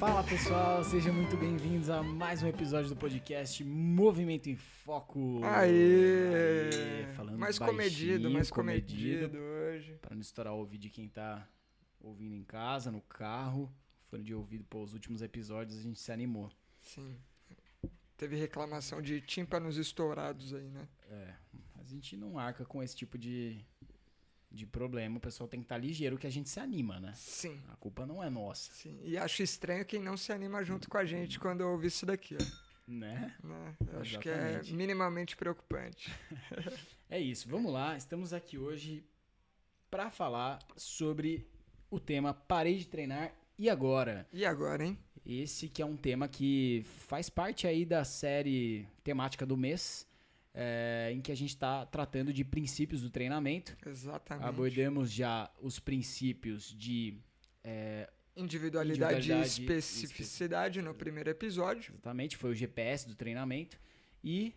Fala pessoal, sejam muito bem-vindos a mais um episódio do podcast Movimento em Foco. Aê! Falando mais baixinho, comedido hoje. Para não estourar o ouvido de quem tá ouvindo em casa, no carro. Fone de ouvido, pô, os últimos episódios a gente se animou. Sim. Teve reclamação de tímpanos estourados aí, né? A gente não arca com esse tipo de problema. O pessoal tem que estar ligeiro que a gente se anima, né? Sim. A culpa não é nossa. Sim. E acho estranho quem não se anima junto com a gente quando ouve isso daqui, ó. Né? Eu acho que é minimamente preocupante. É isso, vamos lá. Estamos aqui hoje para falar sobre o tema Parei de Treinar e Agora? E agora, hein? Esse que é um tema que faz parte aí da série temática do mês, em que a gente está tratando de princípios do treinamento. Exatamente. Abordamos já os princípios de individualidade e especificidade no primeiro episódio. Exatamente, foi o GPS do treinamento. E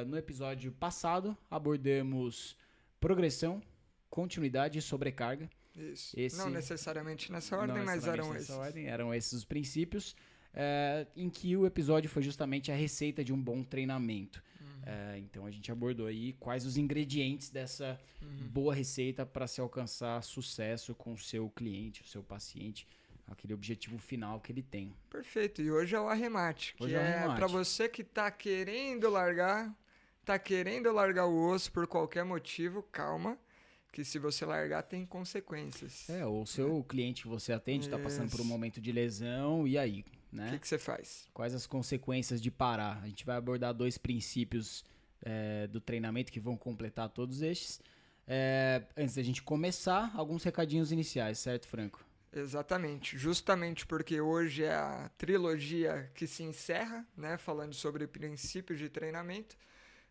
no episódio passado abordamos progressão, continuidade e sobrecarga. Isso. Não necessariamente nessa ordem, mas eram esses. Eram esses os princípios, em que o episódio foi justamente a receita de um bom treinamento. Então a gente abordou aí quais os ingredientes dessa boa receita para se alcançar sucesso com o seu cliente, o seu paciente, aquele objetivo final que ele tem. Perfeito. E hoje é o arremate, que é para você que está querendo largar o osso por qualquer motivo, calma. Que se você largar, tem consequências. Ou o seu cliente que você atende está passando por um momento de lesão, e aí? Né? O que você faz? Quais as consequências de parar? A gente vai abordar 2 princípios do treinamento que vão completar todos estes. Antes da gente começar, alguns recadinhos iniciais, certo, Franco? Exatamente. Justamente porque hoje é a trilogia que se encerra, né, falando sobre princípios de treinamento.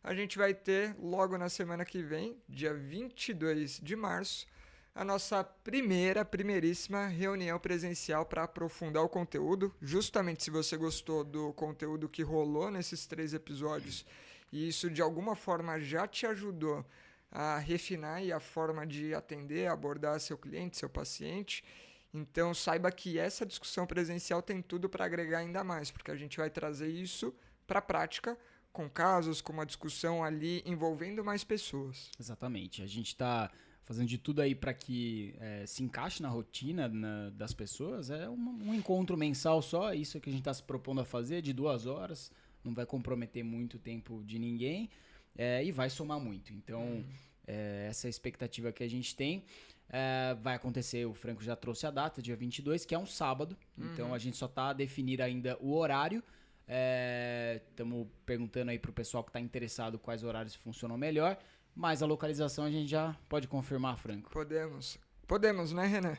A gente vai ter, logo na semana que vem, dia 22 de março, a nossa primeiríssima reunião presencial para aprofundar o conteúdo. Justamente se você gostou do conteúdo que rolou nesses 3 episódios e isso de alguma forma já te ajudou a refinar e a forma de atender, abordar seu cliente, seu paciente, então saiba que essa discussão presencial tem tudo para agregar ainda mais, porque a gente vai trazer isso para a prática, com casos, com uma discussão ali envolvendo mais pessoas. Exatamente. A gente está fazendo de tudo aí para que se encaixe na rotina das pessoas. É um encontro mensal só, isso que a gente está se propondo a fazer, de 2 horas. Não vai comprometer muito o tempo de ninguém e vai somar muito. Então, essa é a expectativa que a gente tem. Vai acontecer, o Franco já trouxe a data, dia 22, que é um sábado. Então, a gente só está a definir ainda o horário. Estamos perguntando aí pro pessoal que está interessado quais horários funcionam melhor, mas a localização a gente já pode confirmar, Franco? Podemos, né, Renan?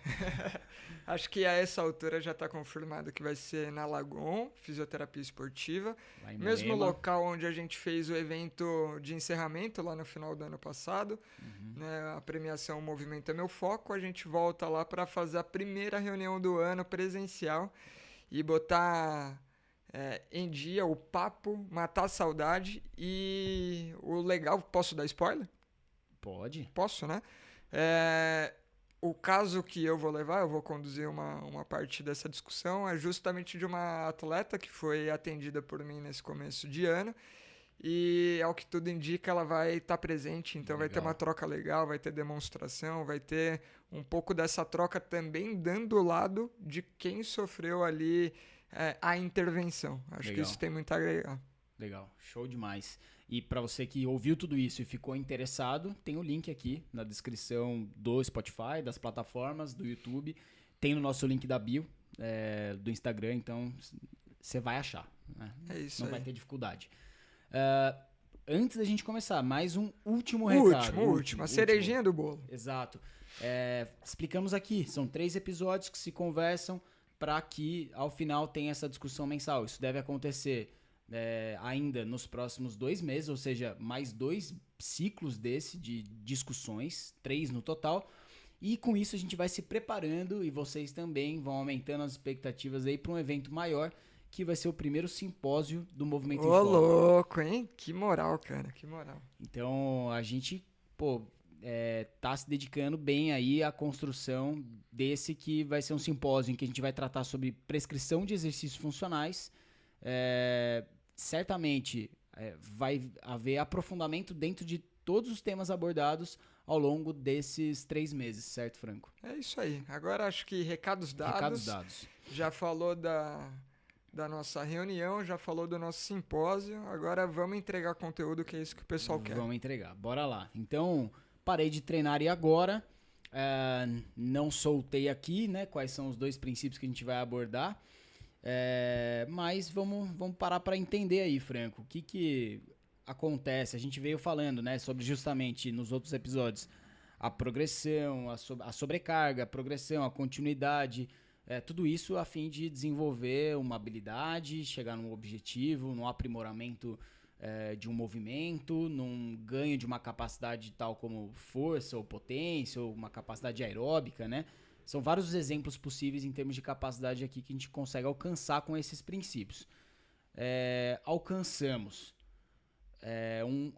Acho que a essa altura já está confirmado que vai ser na Lagoon, fisioterapia esportiva, mesmo local onde a gente fez o evento de encerramento lá no final do ano passado, né, a premiação Movimento é Meu Foco. A gente volta lá para fazer a primeira reunião do ano presencial e botar em dia o papo, matar a saudade e o legal. Posso dar spoiler? Pode. Posso, né? O caso que eu vou conduzir uma parte dessa discussão, é justamente de uma atleta que foi atendida por mim nesse começo de ano. E, ao que tudo indica, ela vai estar presente, então vai ter uma troca legal, vai ter demonstração, vai ter um pouco dessa troca também dando o lado de quem sofreu ali a intervenção. Acho que isso tem muito a agregar. Legal, show demais. E para você que ouviu tudo isso e ficou interessado, tem o link aqui na descrição do Spotify, das plataformas, do YouTube. Tem no nosso link da bio, do Instagram, então você vai achar. Né? É isso. Não vai ter dificuldade. Antes da gente começar, mais um último recado. A cerejinha do bolo. Exato. Explicamos aqui, são 3 episódios que se conversam para que ao final tenha essa discussão mensal. Isso deve acontecer ainda nos próximos 2 meses, ou seja, mais 2 ciclos de discussões, 3 no total. E com isso a gente vai se preparando e vocês também vão aumentando as expectativas aí para um evento maior, que vai ser o primeiro simpósio do Movimento em Foco. Ô, louco, hein? Que moral, cara, que moral. Então, a gente, tá se dedicando bem aí à construção desse que vai ser um simpósio em que a gente vai tratar sobre prescrição de exercícios funcionais. Certamente vai haver aprofundamento dentro de todos os temas abordados ao longo desses 3 meses, certo, Franco? É isso aí. Agora acho que recados dados. Recados dados. Já falou da nossa reunião, já falou do nosso simpósio. Agora vamos entregar conteúdo, que é isso que o pessoal quer. Vamos entregar. Bora lá. Então, parei de treinar e agora não soltei aqui, né, quais são os 2 princípios que a gente vai abordar. Mas vamos parar para entender aí, Franco, o que acontece. A gente veio falando, né, sobre justamente nos outros episódios a progressão, a sobrecarga, a progressão, a continuidade, tudo isso a fim de desenvolver uma habilidade, chegar num objetivo, num aprimoramento de um movimento, num ganho de uma capacidade tal como força ou potência, ou uma capacidade aeróbica, né? São vários os exemplos possíveis em termos de capacidade aqui que a gente consegue alcançar com esses princípios. Alcançamos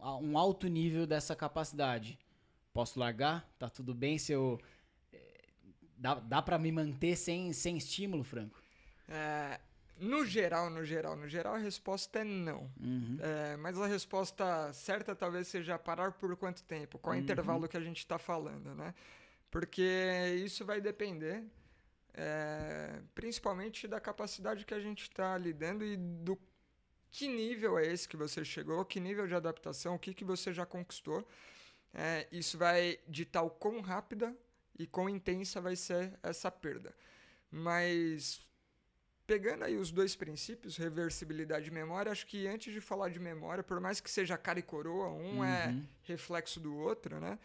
um alto nível dessa capacidade. Posso largar? Tá tudo bem se eu... Dá pra me manter sem estímulo, Franco? No geral, a resposta é não. Uhum. Mas a resposta certa talvez seja parar por quanto tempo, qual é o intervalo que a gente está falando, né? Porque isso vai depender principalmente da capacidade que a gente está lidando e do que nível é esse que você chegou, que nível de adaptação, o que você já conquistou. Isso vai ditar o quão rápida e quão intensa vai ser essa perda. Mas pegando aí os 2 princípios, reversibilidade e memória, acho que antes de falar de memória, por mais que seja cara e coroa, é reflexo do outro, né?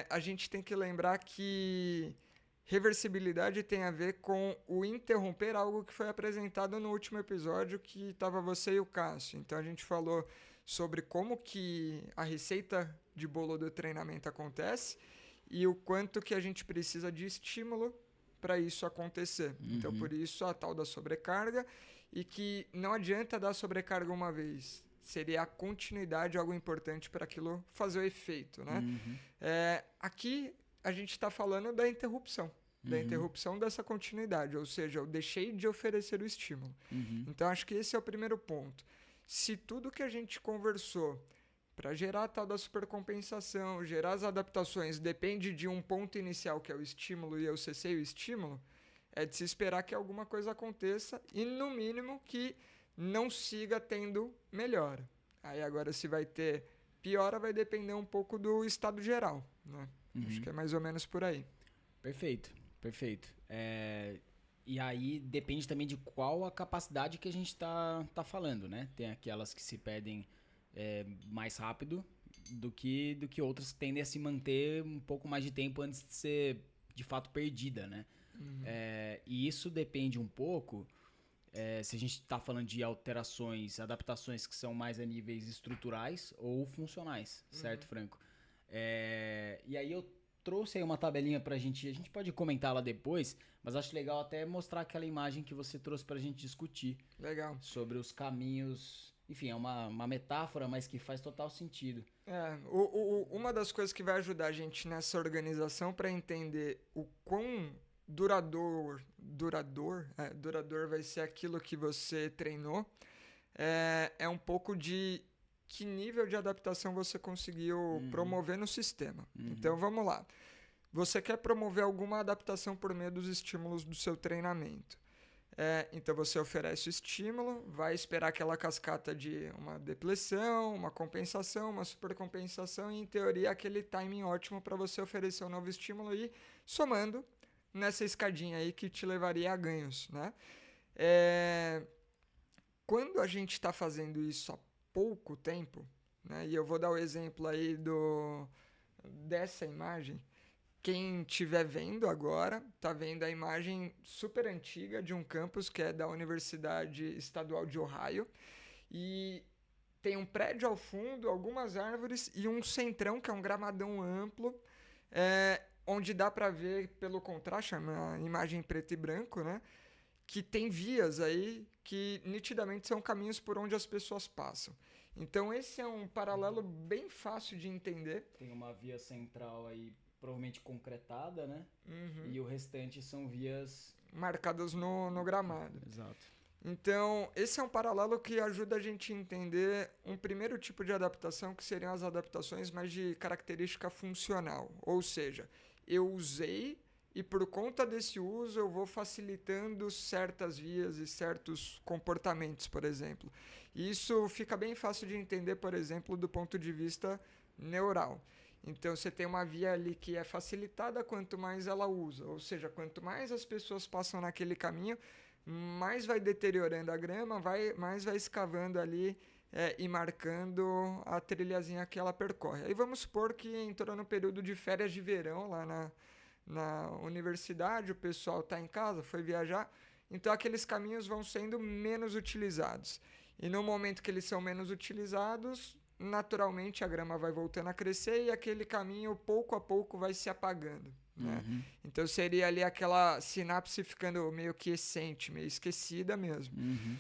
A gente tem que lembrar que reversibilidade tem a ver com o interromper algo que foi apresentado no último episódio, que estava você e o Cássio. Então a gente falou sobre como que a receita de bolo do treinamento acontece e o quanto que a gente precisa de estímulo para isso acontecer. Então por isso a tal da sobrecarga, e que não adianta dar sobrecarga uma vez. Seria a continuidade algo importante para aquilo fazer o efeito, né? Aqui a gente está falando da interrupção. Da interrupção dessa continuidade. Ou seja, eu deixei de oferecer o estímulo. Então, acho que esse é o primeiro ponto. Se tudo que a gente conversou para gerar a tal da supercompensação, gerar as adaptações, depende de um ponto inicial, que é o estímulo, e eu cessei o estímulo, é de se esperar que alguma coisa aconteça e, no mínimo, que não siga tendo melhora. Aí agora, se vai ter piora, vai depender um pouco do estado geral, né? Acho que é mais ou menos por aí. Perfeito. E aí depende também de qual a capacidade que a gente tá falando, né? Tem aquelas que se pedem mais rápido do que outras que tendem a se manter um pouco mais de tempo antes de ser de fato perdida, né? E isso depende um pouco... se a gente está falando de alterações, adaptações que são mais a níveis estruturais ou funcionais, certo, Franco? E aí eu trouxe aí uma tabelinha pra gente, a gente pode comentar lá depois, mas acho legal até mostrar aquela imagem que você trouxe pra gente discutir. Legal. Sobre os caminhos, enfim, é uma metáfora, mas que faz total sentido. Uma das coisas que vai ajudar a gente nessa organização para entender o quão duradouro vai ser aquilo que você treinou, é um pouco de que nível de adaptação você conseguiu promover no sistema. Então vamos lá. Você quer promover alguma adaptação por meio dos estímulos do seu treinamento. Então você oferece o estímulo, vai esperar aquela cascata de uma depleção, uma compensação, uma supercompensação, e em teoria aquele timing ótimo para você oferecer um novo estímulo e somando nessa escadinha aí que te levaria a ganhos, né? Quando a gente está fazendo isso há pouco tempo, né? E eu vou dar o exemplo aí dessa imagem. Quem estiver vendo agora, está vendo a imagem super antiga de um campus que é da Universidade Estadual de Ohio. E tem um prédio ao fundo, algumas árvores e um centrão, que é um gramadão amplo, onde dá para ver pelo contraste, uma imagem preto e branco, né? Que tem vias aí que nitidamente são caminhos por onde as pessoas passam. Então esse é um paralelo bem fácil de entender. Tem uma via central aí provavelmente concretada, né? Uhum. E o restante são vias Marcadas no gramado. Exato. Então, esse é um paralelo que ajuda a gente a entender um primeiro tipo de adaptação, que seriam as adaptações mais de característica funcional. Ou seja, eu usei e por conta desse uso eu vou facilitando certas vias e certos comportamentos, por exemplo. E isso fica bem fácil de entender, por exemplo, do ponto de vista neural. Então você tem uma via ali que é facilitada quanto mais ela usa, ou seja, quanto mais as pessoas passam naquele caminho, mais vai deteriorando a grama, mais vai escavando ali e marcando a trilhazinha que ela percorre. Aí vamos supor que entrou no período de férias de verão lá na universidade, o pessoal está em casa, foi viajar, então aqueles caminhos vão sendo menos utilizados. E no momento que eles são menos utilizados, naturalmente a grama vai voltando a crescer e aquele caminho pouco a pouco vai se apagando. Né? Uhum. Então seria ali aquela sinapse ficando meio que essente, meio esquecida mesmo. Uhum.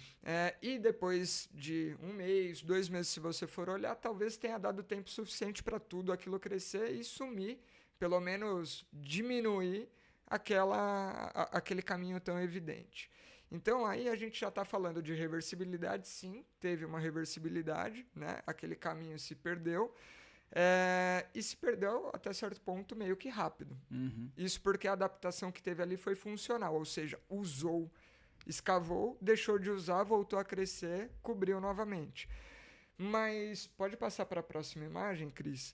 E depois de 1 mês, 2 meses, se você for olhar, talvez tenha dado tempo suficiente para tudo aquilo crescer e sumir, pelo menos diminuir aquele caminho tão evidente. Então aí a gente já está falando de reversibilidade, sim, teve uma reversibilidade, né? Aquele caminho se perdeu. E se perdeu até certo ponto meio que rápido. Uhum. Isso porque a adaptação que teve ali foi funcional, ou seja, usou, escavou, deixou de usar, voltou a crescer, cobriu novamente. Mas pode passar para a próxima imagem, Cris.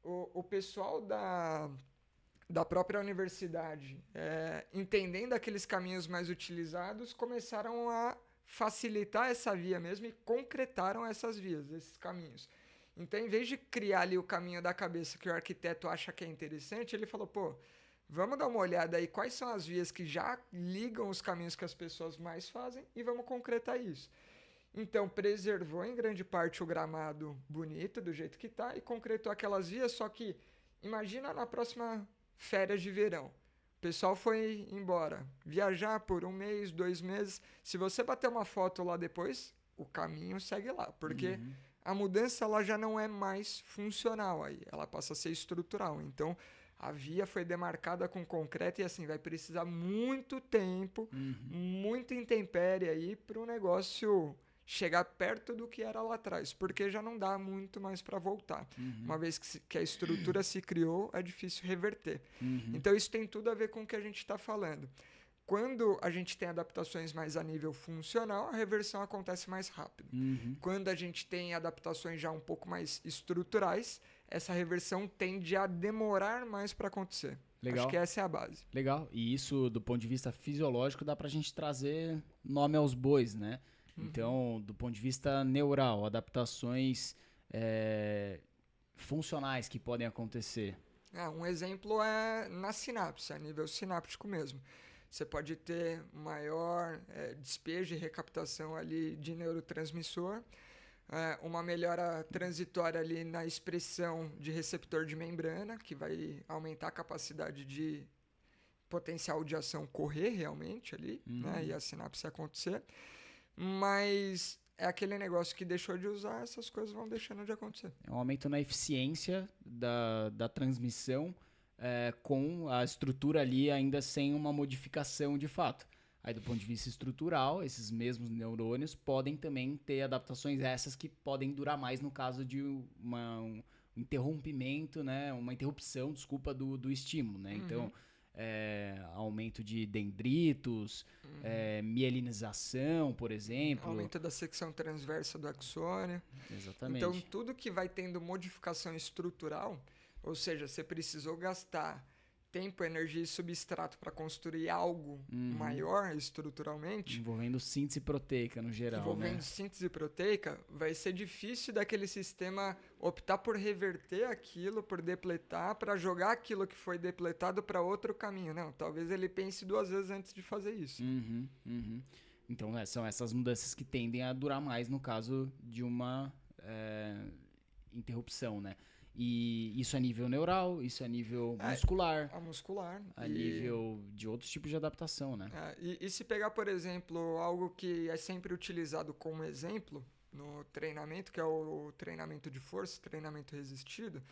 O pessoal da própria universidade, entendendo aqueles caminhos mais utilizados, começaram a facilitar essa via mesmo e concretaram essas vias, esses caminhos. Então, em vez de criar ali o caminho da cabeça que o arquiteto acha que é interessante, ele falou, pô, vamos dar uma olhada aí quais são as vias que já ligam os caminhos que as pessoas mais fazem e vamos concretar isso. Então, preservou em grande parte o gramado bonito, do jeito que está, e concretou aquelas vias, só que imagina na próxima férias de verão. O pessoal foi embora, viajar por 1 mês, 2 meses. Se você bater uma foto lá depois, o caminho segue lá, porque a mudança ela já não é mais funcional aí, ela passa a ser estrutural. Então, a via foi demarcada com concreto e assim, vai precisar muito tempo, muita intempérie aí para o negócio chegar perto do que era lá atrás, porque já não dá muito mais para voltar. Uma vez que a estrutura se criou, é difícil reverter. Então, isso tem tudo a ver com o que a gente está falando. Quando a gente tem adaptações mais a nível funcional, a reversão acontece mais rápido. Quando a gente tem adaptações já um pouco mais estruturais, essa reversão tende a demorar mais para acontecer. Legal. Acho que essa é a base. Legal. E isso, do ponto de vista fisiológico, dá pra gente trazer nome aos bois, né? Então, do ponto de vista neural, adaptações funcionais que podem acontecer. Um exemplo é na sinapse, a nível sináptico mesmo. Você pode ter maior despejo e recaptação ali de neurotransmissor, uma melhora transitória ali na expressão de receptor de membrana, que vai aumentar a capacidade de potencial de ação correr realmente ali, né, e a sinapse acontecer. Mas é aquele negócio que deixou de usar, essas coisas vão deixando de acontecer. É um aumento na eficiência da transmissão com a estrutura ali ainda sem uma modificação de fato. Aí, do ponto de vista estrutural, esses mesmos neurônios podem também ter adaptações essas que podem durar mais no caso de um interrompimento, né? Uma interrupção, desculpa, do estímulo, né? Então, aumento de dendritos, mielinização, por exemplo. Aumento da secção transversa do axônio. Exatamente. Então, tudo que vai tendo modificação estrutural, ou seja, você precisou gastar tempo, energia e substrato para construir algo maior estruturalmente. Envolvendo síntese proteica no geral, envolvendo síntese proteica, vai ser difícil daquele sistema optar por reverter aquilo, por depletar, para jogar aquilo que foi depletado para outro caminho. Não, talvez ele pense 2 vezes antes de fazer isso. Então, são essas mudanças que tendem a durar mais no caso de uma interrupção, né? E isso a nível neural, isso a nível muscular. A muscular. A nível de outros tipos de adaptação, né? E se pegar, por exemplo, algo que é sempre utilizado como exemplo, no treinamento, que é o treinamento de força, treinamento resistido,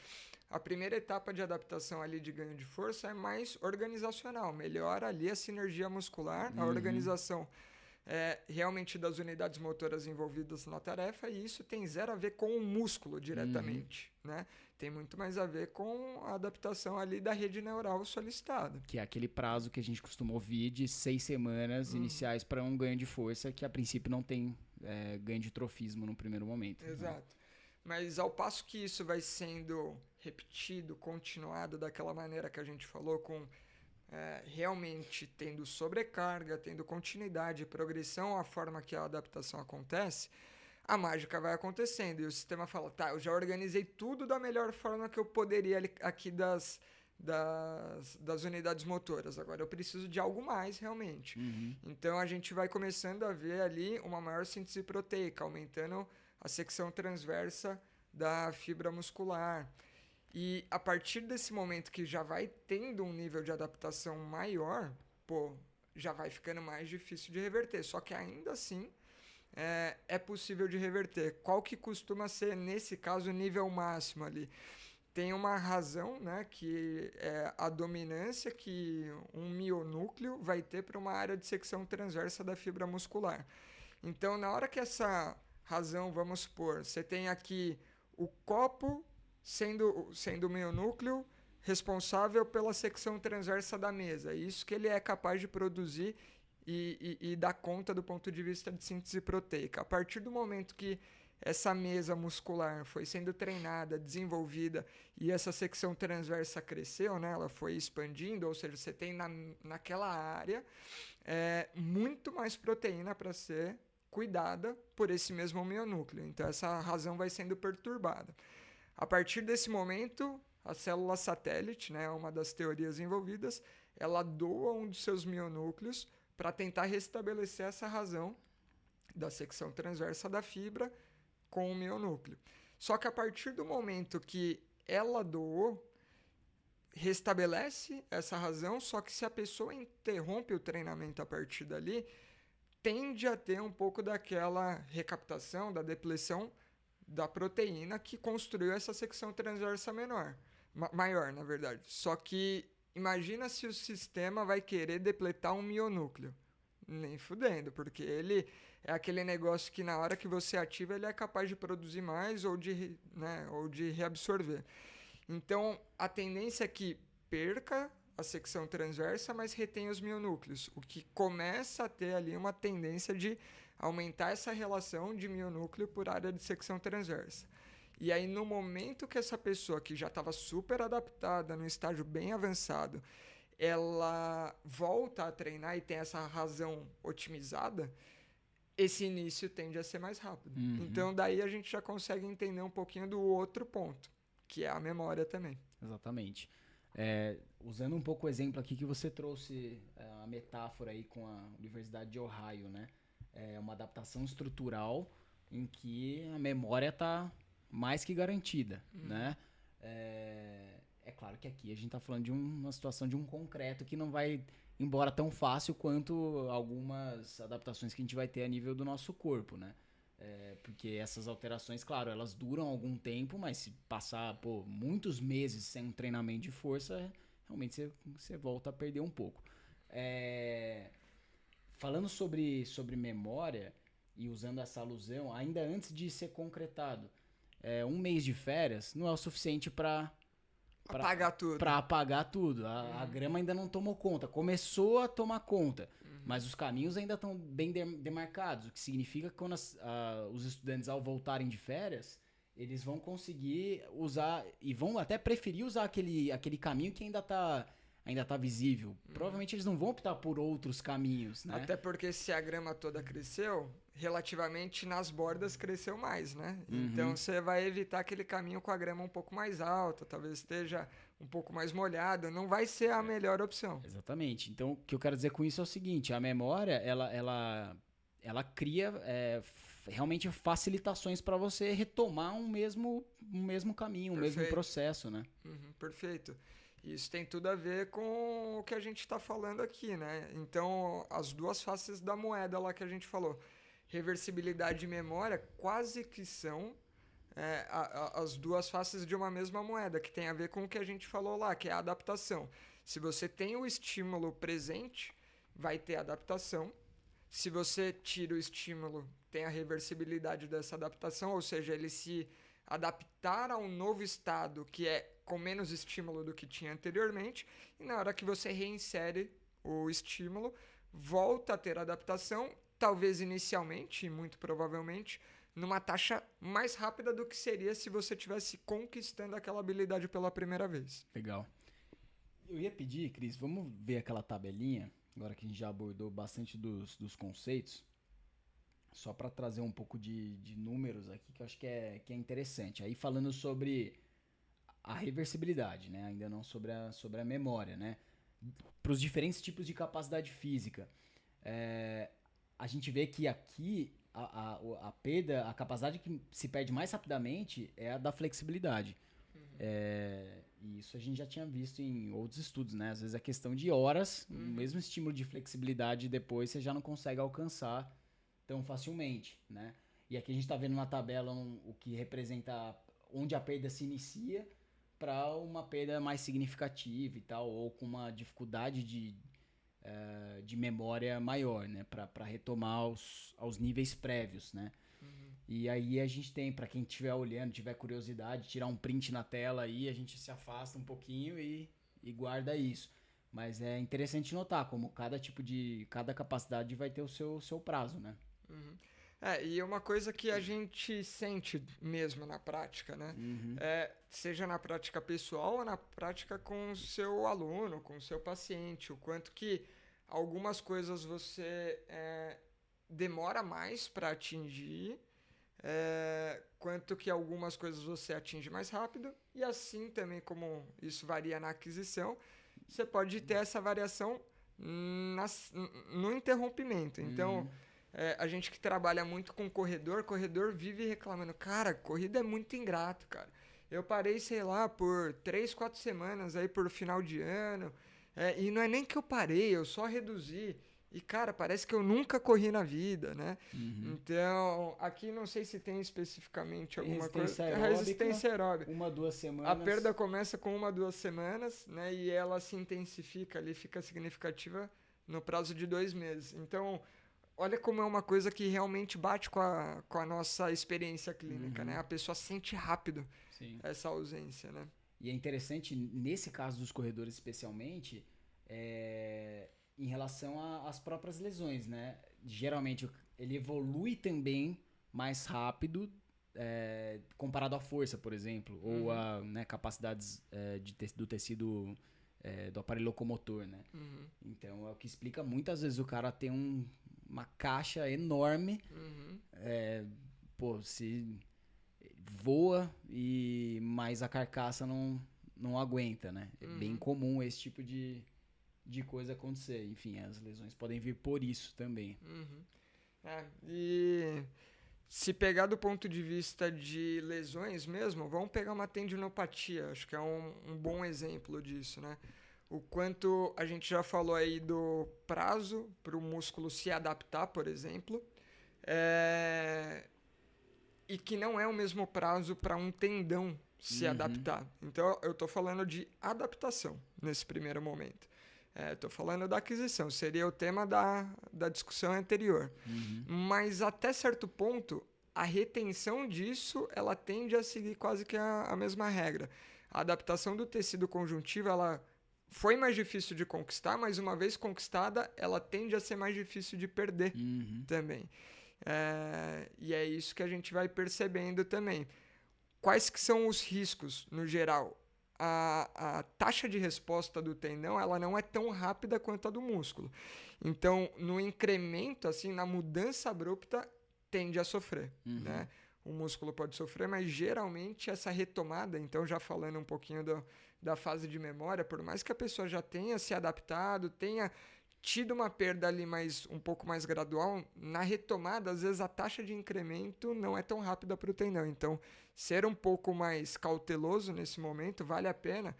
a primeira etapa de adaptação ali de ganho de força é mais organizacional, melhora ali a sinergia muscular, a organização realmente das unidades motoras envolvidas na tarefa, e isso tem zero a ver com o músculo diretamente, né? Tem muito mais a ver com a adaptação ali da rede neural solicitada. Que é aquele prazo que a gente costuma ouvir de 6 semanas iniciais para um ganho de força, que a princípio não tem ganho de trofismo no primeiro momento. Exato. Né? Mas ao passo que isso vai sendo repetido, continuado daquela maneira que a gente falou, com realmente tendo sobrecarga, tendo continuidade e progressão, a forma que a adaptação acontece, a mágica vai acontecendo. E o sistema fala, tá, eu já organizei tudo da melhor forma que eu poderia aqui das unidades motoras. Agora eu preciso de algo mais, realmente. Então a gente vai começando a ver ali uma maior síntese proteica, aumentando a secção transversa da fibra muscular. E a partir desse momento que já vai tendo um nível de adaptação maior, já vai ficando mais difícil de reverter. Só que ainda assim é possível de reverter. Qual que costuma ser, nesse caso, o nível máximo ali? Tem uma razão, né, que é a dominância que um mionúcleo vai ter para uma área de secção transversa da fibra muscular. Então, na hora que essa razão, vamos supor, você tem aqui o copo sendo o mionúcleo responsável pela secção transversa da mesa. Isso que ele é capaz de produzir e dar conta do ponto de vista de síntese proteica. A partir do momento que essa mesa muscular foi sendo treinada, desenvolvida, e essa secção transversa cresceu, né? Ela foi expandindo, ou seja, você tem naquela área muito mais proteína para ser cuidada por esse mesmo mionúcleo. Então, essa razão vai sendo perturbada. A partir desse momento, a célula satélite, né, uma das teorias envolvidas, ela doa um dos seus mionúcleos para tentar restabelecer essa razão da secção transversa da fibra com o mionúcleo. Só que a partir do momento que ela doou, restabelece essa razão, só que se a pessoa interrompe o treinamento a partir dali, tende a ter um pouco daquela recaptação, da depleção da proteína que construiu essa secção transversa maior, na verdade. Só que imagina se o sistema vai querer depletar um mionúcleo. Nem fudendo, porque ele é aquele negócio que na hora que você ativa ele é capaz de produzir mais ou de reabsorver. Então, a tendência é que perca a secção transversa, mas retém os mionúcleos, o que começa a ter ali uma tendência de aumentar essa relação de mionúcleo por área de secção transversa. E aí, no momento que essa pessoa que já estava super adaptada, num estágio bem avançado, ela volta a treinar e tem essa razão otimizada, esse início tende a ser mais rápido. Então, daí a gente já consegue entender um pouquinho do outro ponto, que é a memória também. Exatamente. Usando um pouco o exemplo aqui que você trouxe, a metáfora aí com a Universidade de Ohio, né? É uma adaptação estrutural em que a memória está mais que garantida, né? É claro que aqui a gente está falando de uma situação de um concreto que não vai embora tão fácil quanto algumas adaptações que a gente vai ter a nível do nosso corpo, né? Porque essas alterações, claro, elas duram algum tempo, mas se passar muitos meses sem um treinamento de força, realmente você volta a perder um pouco. Falando sobre memória e usando essa alusão, ainda antes de ser concretado, um mês de férias não é o suficiente para apagar tudo. Para apagar tudo. A grama ainda não tomou conta. Começou a tomar conta. Mas os caminhos ainda estão bem demarcados. O que significa que quando os estudantes, ao voltarem de férias, eles vão conseguir usar e vão até preferir usar aquele caminho que ainda tá visível. Provavelmente eles não vão optar por outros caminhos, né? Até porque se a grama toda cresceu, relativamente nas bordas cresceu mais, né? Então você vai evitar aquele caminho com a grama um pouco mais alta, talvez esteja um pouco mais molhada, não vai ser a melhor opção. Exatamente. Então, o que eu quero dizer com isso é o seguinte, a memória, ela cria realmente facilitações para você retomar um mesmo caminho, um mesmo processo, né? Perfeito. Isso tem tudo a ver com o que a gente está falando aqui, né? Então, as duas faces da moeda lá que a gente falou. reversibilidade e memória quase que são as duas faces de uma mesma moeda, que tem a ver com o que a gente falou lá, que é a adaptação. Se você tem o estímulo presente, vai ter adaptação. Se você tira o estímulo, tem a reversibilidade dessa adaptação, ou seja, ele se adaptar a um novo estado que é com menos estímulo do que tinha anteriormente, e na hora que você reinsere o estímulo, volta a ter adaptação, talvez inicialmente, e muito provavelmente, numa taxa mais rápida do que seria se você estivesse conquistando aquela habilidade pela primeira vez. Legal. Eu ia pedir, Cris, vamos ver aquela tabelinha, agora que a gente já abordou bastante dos conceitos, só para trazer um pouco de números aqui, que eu acho que é interessante. Aí falando sobre a reversibilidade, né? Ainda não sobre a memória, né? Para os diferentes tipos de capacidade física. A gente vê que aqui a perda, a capacidade que se perde mais rapidamente é a da flexibilidade. E isso a gente já tinha visto em outros estudos, né? Às vezes é questão de horas, o mesmo estímulo de flexibilidade depois você já não consegue alcançar tão facilmente, né? E aqui a gente está vendo na tabela o que representa onde a perda se inicia para uma perda mais significativa e tal, ou com uma dificuldade de memória maior, né? Para retomar aos níveis prévios, né? E aí a gente tem, para quem estiver olhando, tiver curiosidade, tirar um print na tela aí, a gente se afasta um pouquinho e guarda isso. Mas é interessante notar como cada capacidade vai ter o seu prazo, né? E uma coisa que a gente sente mesmo na prática, né? Seja na prática pessoal ou na prática com o seu aluno, com o seu paciente, o quanto que algumas coisas você demora mais para atingir, quanto que algumas coisas você atinge mais rápido, e assim também como isso varia na aquisição, você pode ter essa variação no interrompimento. Então, a gente que trabalha muito com corredor vive reclamando, cara, corrida é muito ingrato, cara. Eu parei, sei lá, por 3, 4 semanas aí por final de ano, e não é nem que eu parei, eu só reduzi. E, cara, parece que eu nunca corri na vida, né? Então, aqui não sei se tem especificamente alguma coisa. Resistência aeróbica. 1, 2 semanas. A perda começa com 1, 2 semanas, né? E ela se intensifica ali, fica significativa no prazo de 2 meses. Então, olha como é uma coisa que realmente bate com a nossa experiência clínica, né? A pessoa sente rápido essa ausência, né? E é interessante, nesse caso dos corredores especialmente, em relação às próprias lesões, né? Geralmente ele evolui também mais rápido comparado à força, por exemplo, ou a capacidades do tecido do aparelho locomotor, né? Então é o que explica muitas vezes o cara tem uma caixa enorme, se voa mas a carcaça não aguenta, né? É bem comum esse tipo de coisa acontecer. Enfim, as lesões podem vir por isso também. E se pegar do ponto de vista de lesões mesmo, vamos pegar uma tendinopatia, acho que é um bom exemplo disso, né? O quanto a gente já falou aí do prazo para o músculo se adaptar, por exemplo, e que não é o mesmo prazo para um tendão se adaptar. Então, eu estou falando de adaptação nesse primeiro momento. Estou falando da aquisição, seria o tema da discussão anterior. Mas até certo ponto, a retenção disso, ela tende a seguir quase que a mesma regra. A adaptação do tecido conjuntivo, ela foi mais difícil de conquistar, mas uma vez conquistada, ela tende a ser mais difícil de perder também. E é isso que a gente vai percebendo também. Quais que são os riscos, no geral? A taxa de resposta do tendão ela não é tão rápida quanto a do músculo. Então, no incremento, assim, na mudança abrupta, tende a sofrer. Né? O músculo pode sofrer, mas geralmente essa retomada, então já falando um pouquinho da fase de memória, por mais que a pessoa já tenha se adaptado, tenha tido uma perda ali um pouco mais gradual, na retomada, às vezes a taxa de incremento não é tão rápida para o tendão. Então, ser um pouco mais cauteloso nesse momento vale a pena,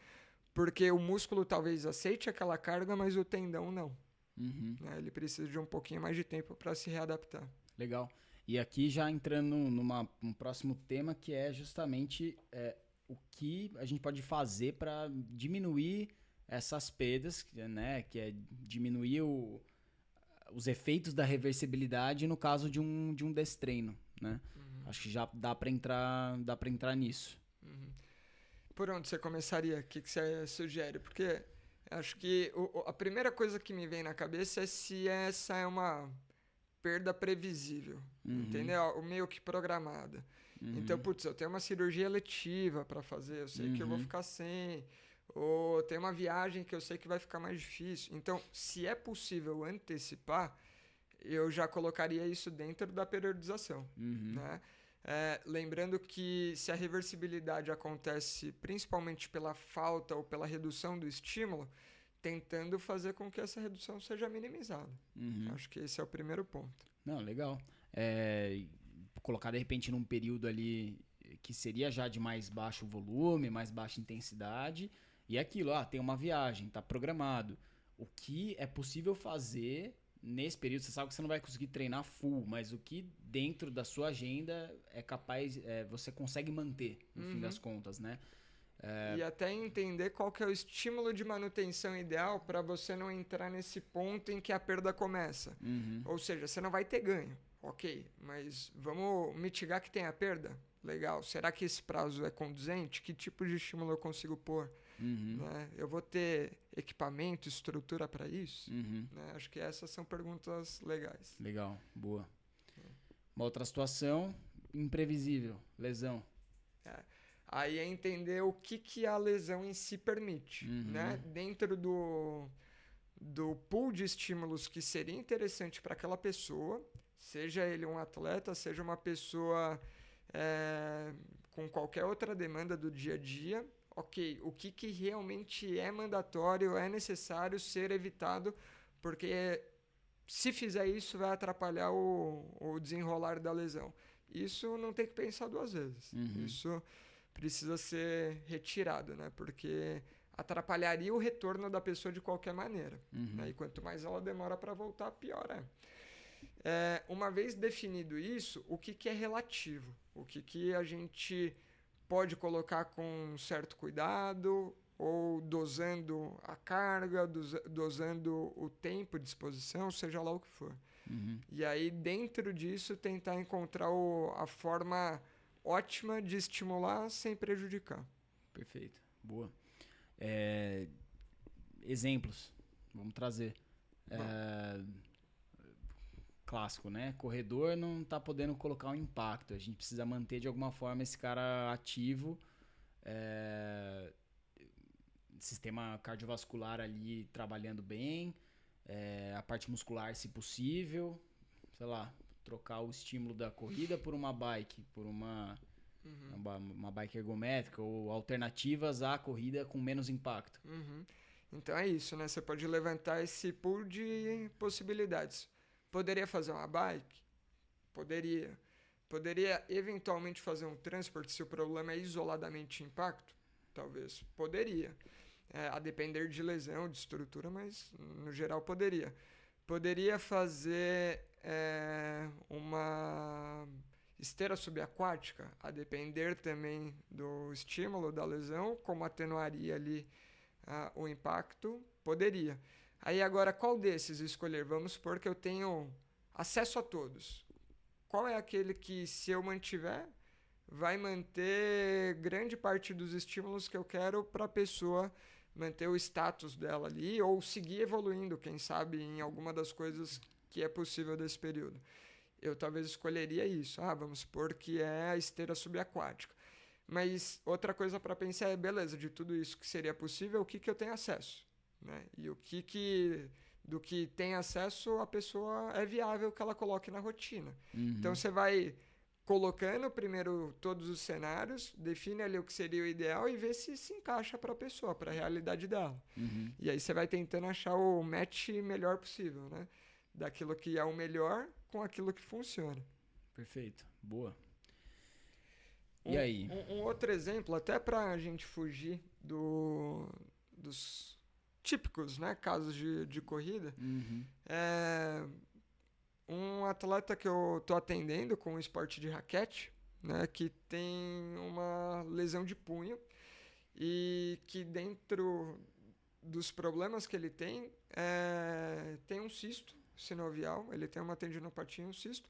porque o músculo talvez aceite aquela carga, mas o tendão não. Né? Ele precisa de um pouquinho mais de tempo para se readaptar. Legal. E aqui já entrando num próximo tema que é justamente o que a gente pode fazer para diminuir essas perdas, né? Que é diminuir os efeitos da reversibilidade no caso de um destreino, né? Acho que já dá para entrar nisso. Por onde você começaria? O que você sugere? Porque acho que a primeira coisa que me vem na cabeça é se essa é uma perda previsível, entendeu? O meio que programada. Então, putz, eu tenho uma cirurgia eletiva para fazer, eu sei que eu vou ficar sem, ou tem uma viagem que eu sei que vai ficar mais difícil. Então, se é possível antecipar, eu já colocaria isso dentro da periodização, né? Lembrando que se a reversibilidade acontece principalmente pela falta ou pela redução do estímulo, tentando fazer com que essa redução seja minimizada. Acho que esse é o primeiro ponto. Não, legal. Colocar de repente num período ali que seria já de mais baixo volume, mais baixa intensidade, e é aquilo, tem uma viagem, tá programado. O que é possível fazer nesse período? Você sabe que você não vai conseguir treinar full, mas o que dentro da sua agenda é capaz, você consegue manter, no fim das contas, né? E até entender qual que é o estímulo de manutenção ideal para você não entrar nesse ponto em que a perda começa. Ou seja, você não vai ter ganho, ok, mas vamos mitigar que tem a perda? Legal. Será que esse prazo é condizente? Que tipo de estímulo eu consigo pôr? Né? Eu vou ter equipamento, estrutura para isso? Né? Acho que essas são perguntas legais. Legal, boa. Uma outra situação, imprevisível, lesão. Aí é entender o que a lesão em si permite, né? Dentro do pool de estímulos que seria interessante para aquela pessoa, seja ele um atleta, seja uma pessoa com qualquer outra demanda do dia a dia, ok, o que realmente é mandatório, é necessário ser evitado, porque se fizer isso vai atrapalhar o desenrolar da lesão. Isso não tem que pensar duas vezes. Isso precisa ser retirado, né? Porque atrapalharia o retorno da pessoa de qualquer maneira. Né? E quanto mais ela demora para voltar, pior é. Uma vez definido isso, o que é relativo? O que a gente pode colocar com certo cuidado, ou dosando a carga, dosando o tempo de exposição, seja lá o que for. E aí, dentro disso, tentar encontrar a forma ótima de estimular sem prejudicar. Perfeito, boa. Exemplos, vamos trazer. Clássico, né? Corredor não tá podendo colocar um impacto. A gente precisa manter de alguma forma esse cara ativo. Sistema cardiovascular ali trabalhando bem. A parte muscular, se possível. Sei lá, trocar o estímulo da corrida por uma bike, por uma bike ergométrica ou alternativas à corrida com menos impacto. Então é isso, né? Você pode levantar esse pool de possibilidades. Poderia fazer uma bike? Poderia. Poderia eventualmente fazer um transporte se o problema é isoladamente impacto? Talvez. Poderia. A depender de lesão, de estrutura, mas no geral poderia. Poderia fazer uma esteira subaquática, a depender também do estímulo da lesão, como atenuaria ali o impacto, poderia. Aí agora, qual desses escolher? Vamos supor que eu tenho acesso a todos. Qual é aquele que, se eu mantiver, vai manter grande parte dos estímulos que eu quero para a pessoa manter o status dela ali ou seguir evoluindo, quem sabe, em alguma das coisas que é possível desse período. Eu talvez escolheria isso. Vamos supor que é a esteira subaquática. Mas outra coisa para pensar é, beleza, de tudo isso que seria possível, o que eu tenho acesso? Né? E do que tem acesso, a pessoa é viável que ela coloque na rotina. Então você vai colocando primeiro todos os cenários, define ali o que seria o ideal e vê se encaixa para a pessoa, para a realidade dela. E aí você vai tentando achar o match melhor possível, né? Daquilo que é o melhor com aquilo que funciona. Perfeito, boa. E aí? Um outro exemplo, até para a gente fugir dos típicos, né, casos de corrida, um atleta que eu tô atendendo com o esporte de raquete, né, que tem uma lesão de punho e que dentro dos problemas que ele tem um cisto sinovial, ele tem uma tendinopatia, um cisto,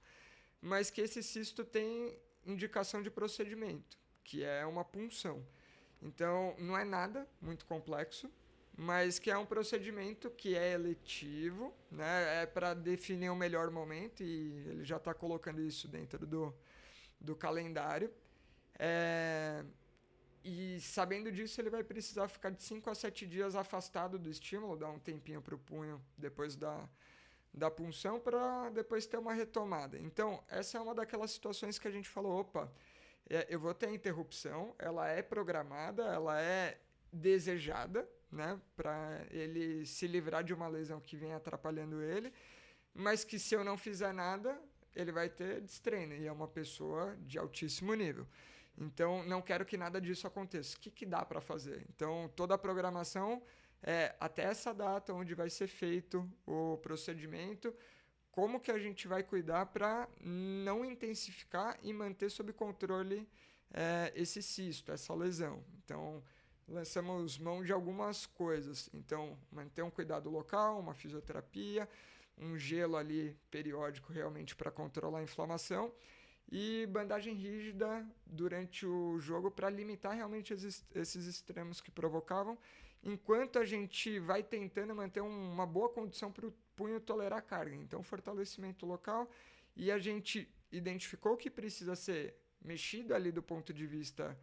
mas que esse cisto tem indicação de procedimento, que é uma punção. Então, não é nada muito complexo, mas que é um procedimento que é eletivo, né? É para definir o melhor momento e ele já está colocando isso dentro do calendário. E sabendo disso, ele vai precisar ficar de 5 a 7 dias afastado do estímulo, dar um tempinho para o punho depois da punção para depois ter uma retomada. Então, essa é uma daquelas situações que a gente falou, opa, eu vou ter a interrupção, ela é programada, ela é desejada, né, para ele se livrar de uma lesão que vem atrapalhando ele, mas que se eu não fizer nada, ele vai ter destreino, e é uma pessoa de altíssimo nível. Então, não quero que nada disso aconteça. O que dá para fazer? Então, toda a programação é até essa data onde vai ser feito o procedimento, como que a gente vai cuidar para não intensificar e manter sob controle esse cisto, essa lesão. Então, lançamos mão de algumas coisas. Então, manter um cuidado local, uma fisioterapia, um gelo ali periódico realmente para controlar a inflamação e bandagem rígida durante o jogo para limitar realmente esses extremos que provocavam, enquanto a gente vai tentando manter uma boa condição para o punho tolerar a carga. Então, fortalecimento local, e a gente identificou que precisa ser mexido ali do ponto de vista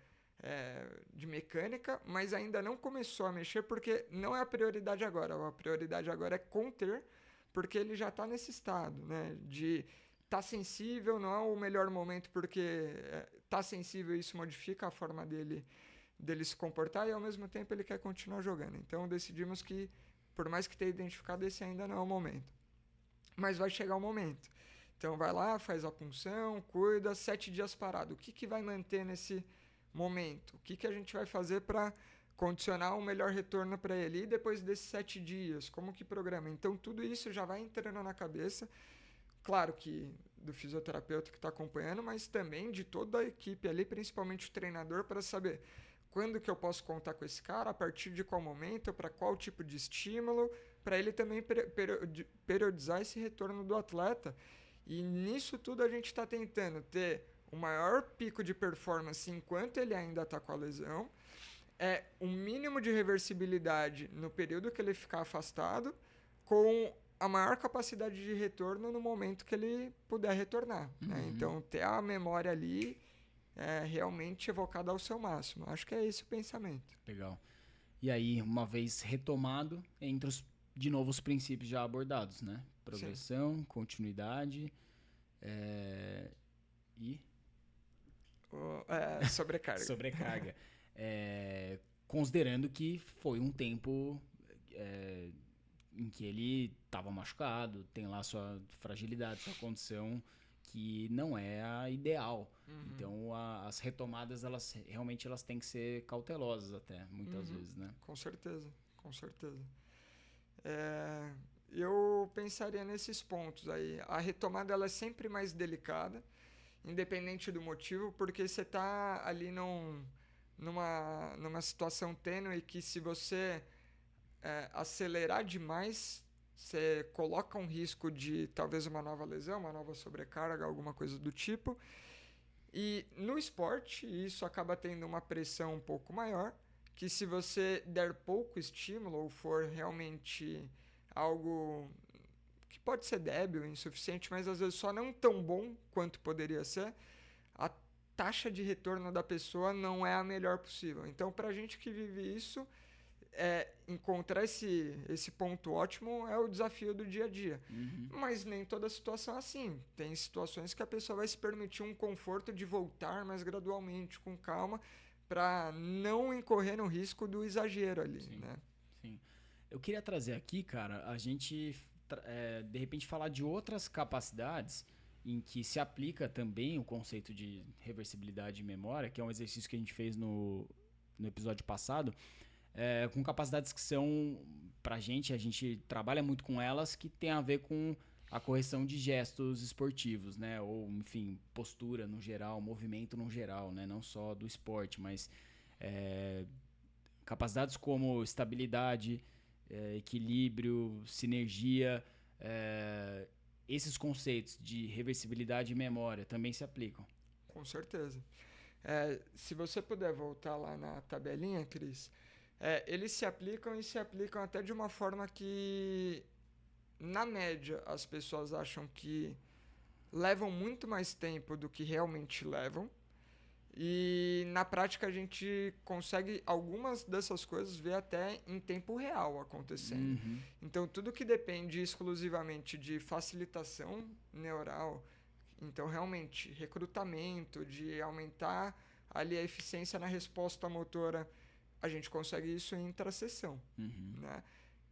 de mecânica, mas ainda não começou a mexer porque não é a prioridade agora. A prioridade agora é conter, porque ele já está nesse estado, né, de tá sensível, não é o melhor momento porque tá sensível e isso modifica a forma dele se comportar e ao mesmo tempo ele quer continuar jogando. Então decidimos que, por mais que tenha identificado, esse ainda não é o momento. Mas vai chegar o momento. Então vai lá, faz a punção, cuida, 7 dias parado. O que vai manter nesse momento? O que a gente vai fazer para condicionar um melhor retorno para ele? E depois desses 7 dias, como que programa? Então tudo isso já vai entrando na cabeça. Claro que do fisioterapeuta que está acompanhando, mas também de toda a equipe ali, principalmente o treinador, para saber quando que eu posso contar com esse cara, a partir de qual momento, para qual tipo de estímulo, para ele também periodizar esse retorno do atleta. E nisso tudo a gente está tentando ter o maior pico de performance enquanto ele ainda está com a lesão, o mínimo de reversibilidade no período que ele ficar afastado, com a maior capacidade de retorno no momento que ele puder retornar. Uhum. Né? Então, ter a memória ali realmente evocada ao seu máximo. Acho que é esse o pensamento. Legal. E aí, uma vez retomado, entra de novo os princípios já abordados, né? Progressão, sim, continuidade e... sobrecarga. Sobrecarga. Considerando que foi um tempo... em que ele estava machucado, tem lá sua fragilidade, sua condição que não é a ideal. Uhum. Então, as retomadas, elas realmente têm que ser cautelosas até, muitas vezes, né? Com certeza, com certeza. Eu pensaria nesses pontos aí. A retomada ela é sempre mais delicada, independente do motivo, porque você está ali numa situação tênue que se você... acelerar demais, você coloca um risco de talvez uma nova lesão, uma nova sobrecarga, alguma coisa do tipo. E no esporte, isso acaba tendo uma pressão um pouco maior, que se você der pouco estímulo ou for realmente algo que pode ser débil, insuficiente, mas às vezes só não tão bom quanto poderia ser, a taxa de retorno da pessoa não é a melhor possível. Então, para a gente que vive isso, encontrar esse ponto ótimo é o desafio do dia a dia. Uhum. Mas nem toda situação é assim. Tem situações que a pessoa vai se permitir um conforto de voltar mais gradualmente, com calma, para não incorrer no risco do exagero ali. Sim, né? Sim. Eu queria trazer aqui, cara, a gente, de repente, falar de outras capacidades em que se aplica também o conceito de reversibilidade e memória, que é um exercício que a gente fez no episódio passado, com capacidades que são, pra gente, a gente trabalha muito com elas, que tem a ver com a correção de gestos esportivos, né? Ou, enfim, postura no geral, movimento no geral, né? Não só do esporte, mas capacidades como estabilidade, equilíbrio, sinergia, esses conceitos de reversibilidade e memória também se aplicam. Com certeza. Se você puder voltar lá na tabelinha, Cris, eles se aplicam e se aplicam até de uma forma que, na média, as pessoas acham que levam muito mais tempo do que realmente levam. E na prática a gente consegue algumas dessas coisas ver até em tempo real acontecendo. Uhum. Então tudo que depende exclusivamente de facilitação neural, então realmente recrutamento, de aumentar ali a eficiência na resposta motora, a gente consegue isso em intrasessão. Uhum. Né?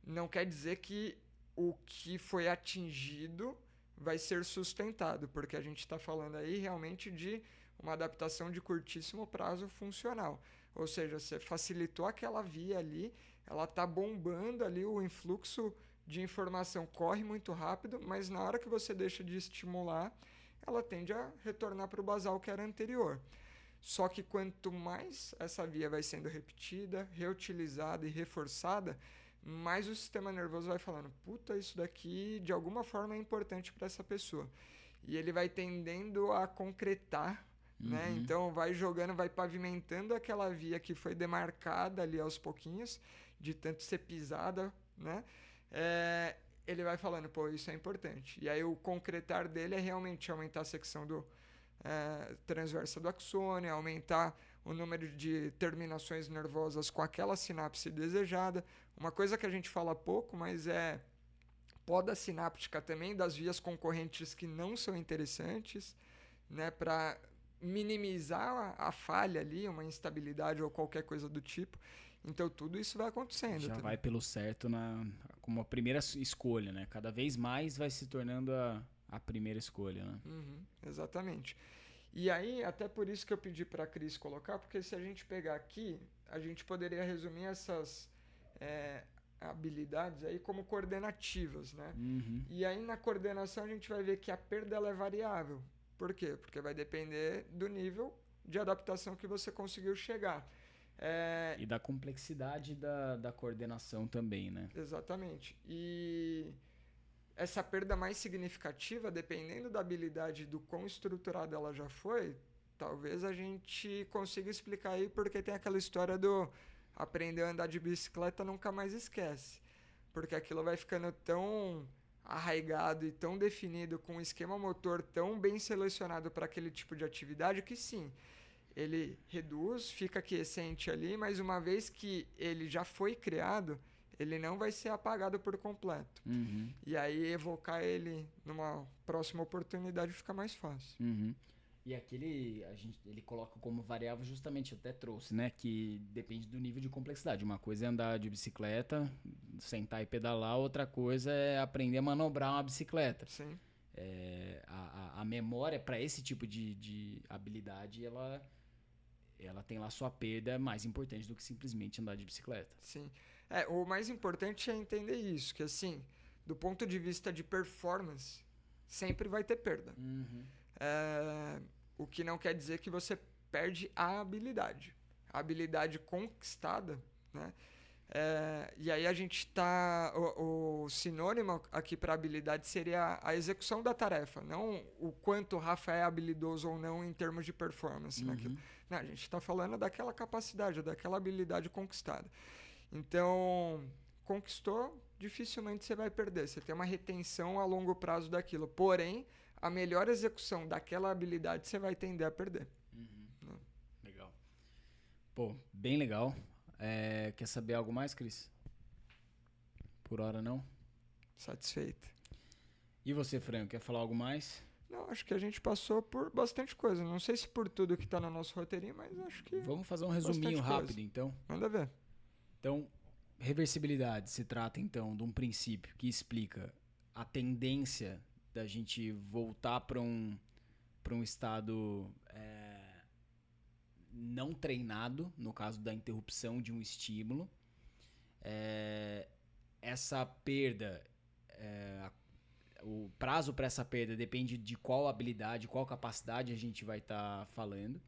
Não quer dizer que o que foi atingido vai ser sustentado, porque a gente está falando aí realmente de uma adaptação de curtíssimo prazo funcional. Ou seja, você facilitou aquela via ali, ela está bombando ali, o influxo de informação corre muito rápido, mas na hora que você deixa de estimular, ela tende a retornar para o basal que era anterior. Só que quanto mais essa via vai sendo repetida, reutilizada e reforçada, mais o sistema nervoso vai falando, puta, isso daqui de alguma forma é importante para essa pessoa. E ele vai tendendo a concretar, né? Então vai jogando, vai pavimentando aquela via que foi demarcada ali aos pouquinhos, de tanto ser pisada, né? Ele vai falando, pô, isso é importante. E aí o concretar dele é realmente aumentar a secção do transversa do axônio, aumentar o número de terminações nervosas com aquela sinapse desejada. Uma coisa que a gente fala pouco, mas é poda sináptica também das vias concorrentes que não são interessantes, né, para minimizar a falha ali, uma instabilidade ou qualquer coisa do tipo. Então tudo isso vai acontecendo. Já vai pelo certo como a primeira escolha, né? Cada vez mais vai se tornando a primeira escolha, né? Exatamente. E aí, até por isso que eu pedi para a Cris colocar, porque se a gente pegar aqui, a gente poderia resumir essas habilidades aí como coordenativas, né? E aí na coordenação a gente vai ver que a perda ela é variável. Por quê? Porque vai depender do nível de adaptação que você conseguiu chegar. E da complexidade da coordenação também, né? Exatamente. E essa perda mais significativa, dependendo da habilidade do quão estruturada ela já foi, talvez a gente consiga explicar aí porque tem aquela história do aprender a andar de bicicleta nunca mais esquece. Porque aquilo vai ficando tão arraigado e tão definido, com um esquema motor tão bem selecionado para aquele tipo de atividade, que sim, ele reduz, fica quiescente ali, mas uma vez que ele já foi criado, ele não vai ser apagado por completo. E aí evocar ele numa próxima oportunidade fica mais fácil. E aquele ele coloca como variável, justamente, eu até trouxe, né? Que depende do nível de complexidade. Uma coisa é andar de bicicleta, sentar e pedalar, outra coisa é aprender a manobrar uma bicicleta. Sim. A memória para esse tipo de habilidade, ela tem lá sua perda mais importante do que simplesmente andar de bicicleta. Sim. O mais importante é entender isso, que assim, do ponto de vista de performance, sempre vai ter perda. O que não quer dizer que você perde a habilidade. A habilidade conquistada, né? E aí a gente está... O sinônimo aqui para habilidade seria a execução da tarefa, não o quanto o Rafa é habilidoso ou não em termos de performance. Naquilo. Não, a gente está falando daquela capacidade, daquela habilidade conquistada. Então, conquistou, dificilmente você vai perder. Você tem uma retenção a longo prazo daquilo. Porém, a melhor execução daquela habilidade você vai tender a perder. Legal. Pô, bem legal. Quer saber algo mais, Cris? Por hora não? Satisfeito. E você, Franco, quer falar algo mais? Não, acho que a gente passou por bastante coisa. Não sei se por tudo que está no nosso roteirinho, mas acho que... Vamos fazer um resuminho rápido, então. Manda ver. Então, reversibilidade se trata, então, de um princípio que explica a tendência da gente voltar para um estado não treinado, no caso da interrupção de um estímulo. Essa perda, o prazo para essa perda depende de qual habilidade, qual capacidade a gente vai estar falando.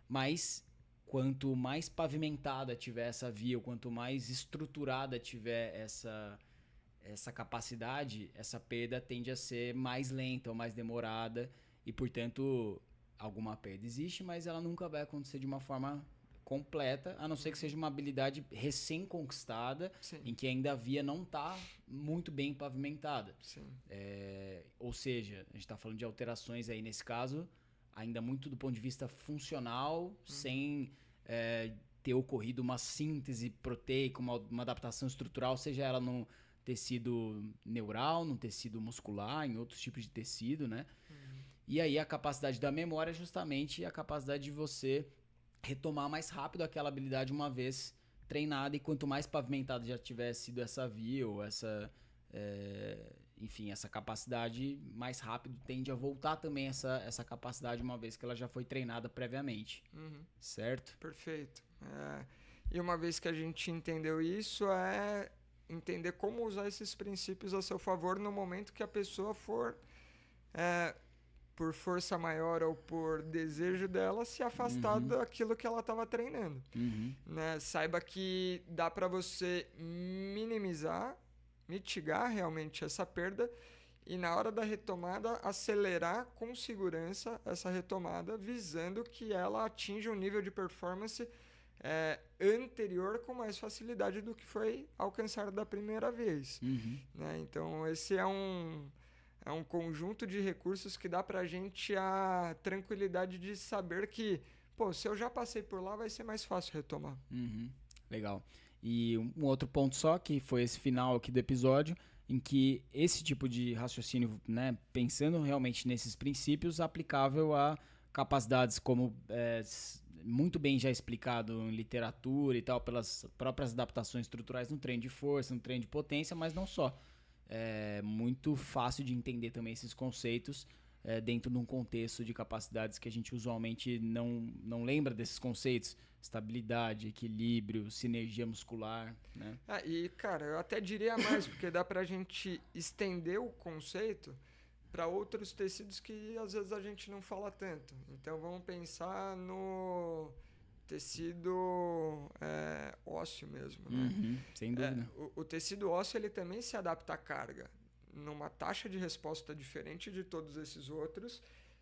Mas quanto mais pavimentada tiver essa via, ou quanto mais estruturada tiver essa capacidade, essa perda tende a ser mais lenta ou mais demorada e, portanto, alguma perda existe, mas ela nunca vai acontecer de uma forma completa, a não ser que seja uma habilidade recém-conquistada, em que ainda a via não está muito bem pavimentada. Ou seja, a gente está falando de alterações aí nesse caso, ainda muito do ponto de vista funcional, sem ter ocorrido uma síntese proteica, uma adaptação estrutural, seja ela no tecido neural, no tecido muscular, em outros tipos de tecido, né? E aí a capacidade da memória é justamente a capacidade de você retomar mais rápido aquela habilidade uma vez treinada, e quanto mais pavimentada já tiver sido essa via ou essa capacidade, mais rápido tende a voltar também essa capacidade uma vez que ela já foi treinada previamente. Certo? Perfeito. E uma vez que a gente entendeu isso, entender como usar esses princípios a seu favor no momento que a pessoa for, por força maior ou por desejo dela, se afastar daquilo que ela estava treinando. Né? Saiba que dá para você mitigar realmente essa perda, e na hora da retomada acelerar com segurança essa retomada, visando que ela atinja um nível de performance anterior com mais facilidade do que foi alcançado da primeira vez. Né? Então esse é um conjunto de recursos que dá pra gente a tranquilidade de saber que, se eu já passei por lá, vai ser mais fácil retomar. Legal. E um outro ponto só, que foi esse final aqui do episódio, em que esse tipo de raciocínio, né, pensando realmente nesses princípios, aplicável a capacidades como muito bem já explicado em literatura e tal, pelas próprias adaptações estruturais no treino de força, no treino de potência, mas não só. É muito fácil de entender também esses conceitos dentro de um contexto de capacidades que a gente usualmente não lembra desses conceitos. Estabilidade, equilíbrio, sinergia muscular, né? E, cara, eu até diria mais, porque dá pra gente estender o conceito para outros tecidos que às vezes a gente não fala tanto. Então vamos pensar no tecido ósseo mesmo, né? Sem dúvida. O tecido ósseo ele também se adapta à carga numa taxa de resposta diferente de todos esses outros.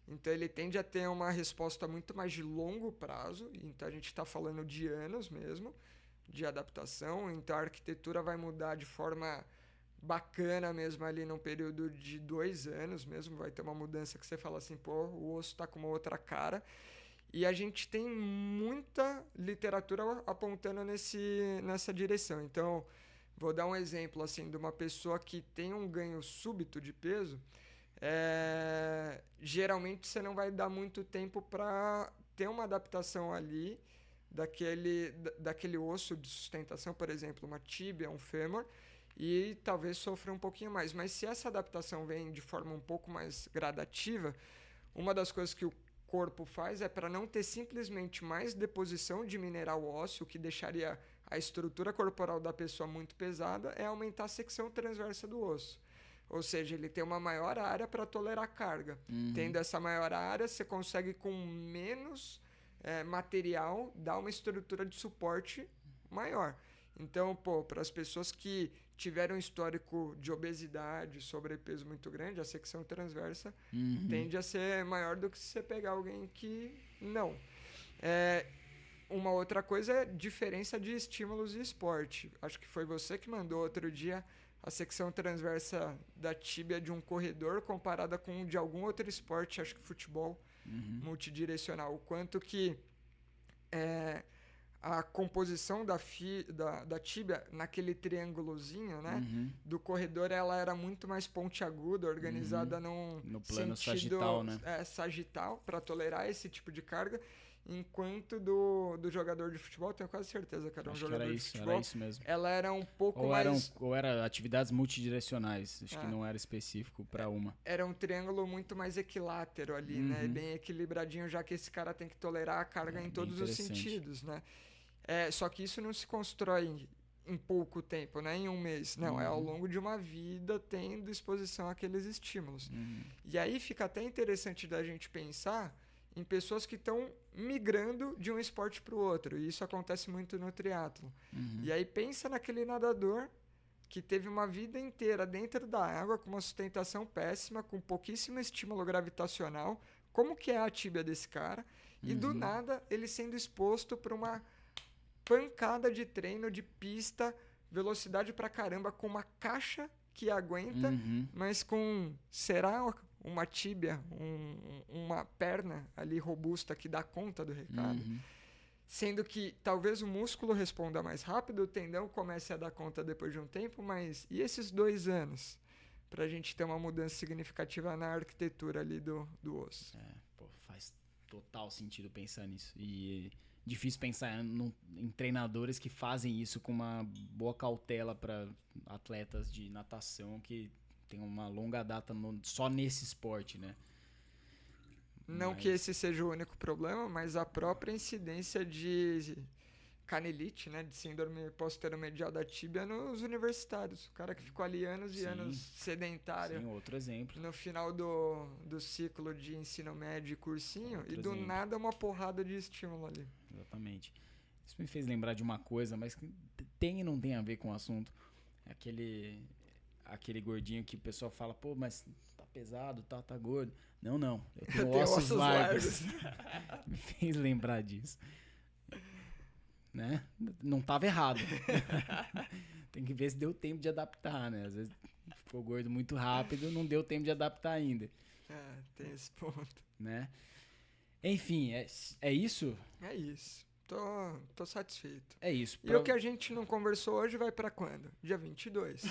Então ele tende a ter uma resposta muito mais de longo prazo. Então a gente está falando de anos mesmo de adaptação. Então a arquitetura vai mudar de forma bacana mesmo ali num período de 2 anos mesmo. Vai ter uma mudança que você fala assim, o osso está com uma outra cara. E a gente tem muita literatura apontando nessa direção. Então, vou dar um exemplo assim, de uma pessoa que tem um ganho súbito de peso. Geralmente você não vai dar muito tempo para ter uma adaptação ali daquele osso de sustentação, por exemplo, uma tíbia, um fêmur, e talvez sofra um pouquinho mais. Mas se essa adaptação vem de forma um pouco mais gradativa, uma das coisas que o corpo faz para não ter simplesmente mais deposição de mineral ósseo, que deixaria a estrutura corporal da pessoa muito pesada, é aumentar a secção transversa do osso. Ou seja, ele tem uma maior área para tolerar carga. Tendo essa maior área, você consegue com menos material dar uma estrutura de suporte maior. Então, para as pessoas que tiveram um histórico de obesidade, sobrepeso muito grande, a secção transversa tende a ser maior do que se você pegar alguém que não. Uma outra coisa é diferença de estímulos e esporte. Acho que foi você que mandou outro dia a secção transversa da tíbia de um corredor comparada com de algum outro esporte, acho que futebol multidirecional. O quanto que a composição da tíbia naquele triângulozinho, né, do corredor, ela era muito mais pontiaguda, organizada no plano sentido sagital, né? Sagital, para tolerar esse tipo de carga, enquanto do jogador de futebol, tenho quase certeza que era Acho jogador que de futebol. era isso mesmo. Ela era um pouco mais... Ou era atividades multidirecionais, acho que não era específico para uma. Era um triângulo muito mais equilátero ali, né? Bem equilibradinho, já que esse cara tem que tolerar a carga em todos os sentidos, né? Só que isso não se constrói em pouco tempo, não é em um mês. Não, é ao longo de uma vida tendo exposição àqueles estímulos. E aí fica até interessante da gente pensar em pessoas que estão migrando de um esporte para o outro. E isso acontece muito no triatlo. E aí pensa naquele nadador que teve uma vida inteira dentro da água, com uma sustentação péssima, com pouquíssimo estímulo gravitacional. Como que é a tíbia desse cara? E do nada, ele sendo exposto para uma pancada de treino, de pista, velocidade pra caramba, com uma caixa que aguenta, mas com, será uma tíbia, uma perna ali robusta que dá conta do recado? Sendo que talvez o músculo responda mais rápido, o tendão comece a dar conta depois de um tempo, mas e esses 2 anos? Pra gente ter uma mudança significativa na arquitetura ali do osso. Faz total sentido pensar nisso. E difícil pensar em treinadores que fazem isso com uma boa cautela para atletas de natação que tem uma longa data só nesse esporte, né? Não que esse seja o único problema, mas a própria incidência de canelite, né, de síndrome pós-teromedial da tíbia nos universitários. O cara que ficou ali anos e anos sedentário. Sim, outro exemplo. No final do ciclo de ensino médio e cursinho, outro e do nada uma porrada de estímulo ali. Exatamente. Isso me fez lembrar de uma coisa, mas que tem e não tem a ver com o assunto. É aquele gordinho que o pessoal fala, pô, mas tá pesado, tá gordo. Não. Eu tenho ossos largos. Me fez lembrar disso. Né? Não tava errado. Tem que ver se deu tempo de adaptar, né? Às vezes ficou gordo muito rápido, não deu tempo de adaptar ainda. Tem esse ponto. Né? Enfim, é isso? É isso. Tô satisfeito. É isso. E o que a gente não conversou hoje vai pra quando? Dia 22.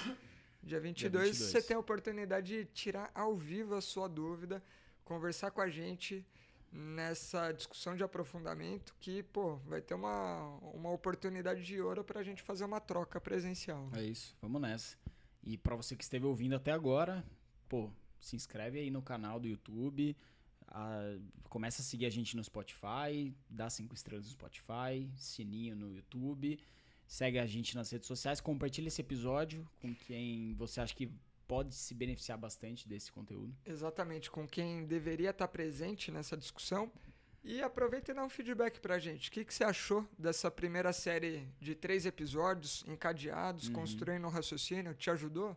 Dia 22 você tem a oportunidade de tirar ao vivo a sua dúvida, conversar com a gente nessa discussão de aprofundamento que, pô, vai ter uma oportunidade de ouro pra gente fazer uma troca presencial. É isso, vamos nessa. E pra você que esteve ouvindo até agora, pô, se inscreve aí no canal do YouTube, começa a seguir a gente no Spotify, dá 5 estrelas no Spotify, sininho no YouTube, segue a gente nas redes sociais, compartilha esse episódio com quem você acha que pode se beneficiar bastante desse conteúdo. Exatamente, com quem deveria estar presente nessa discussão. E aproveita e dá um feedback pra gente. O que você achou dessa primeira série de 3 episódios encadeados, construindo um raciocínio? Te ajudou?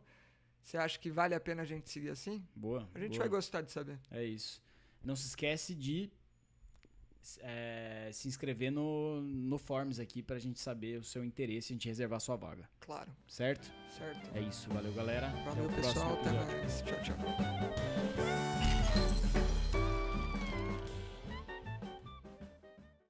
Você acha que vale a pena a gente seguir assim? Boa. A gente vai gostar de saber. É isso. Não se esquece de se inscrever no Forms aqui pra gente saber o seu interesse e a gente reservar a sua vaga. Claro. Certo? Certo. É isso. Valeu, galera. Valeu, até o pessoal. próximo Até episódio. mais. Tchau, tchau.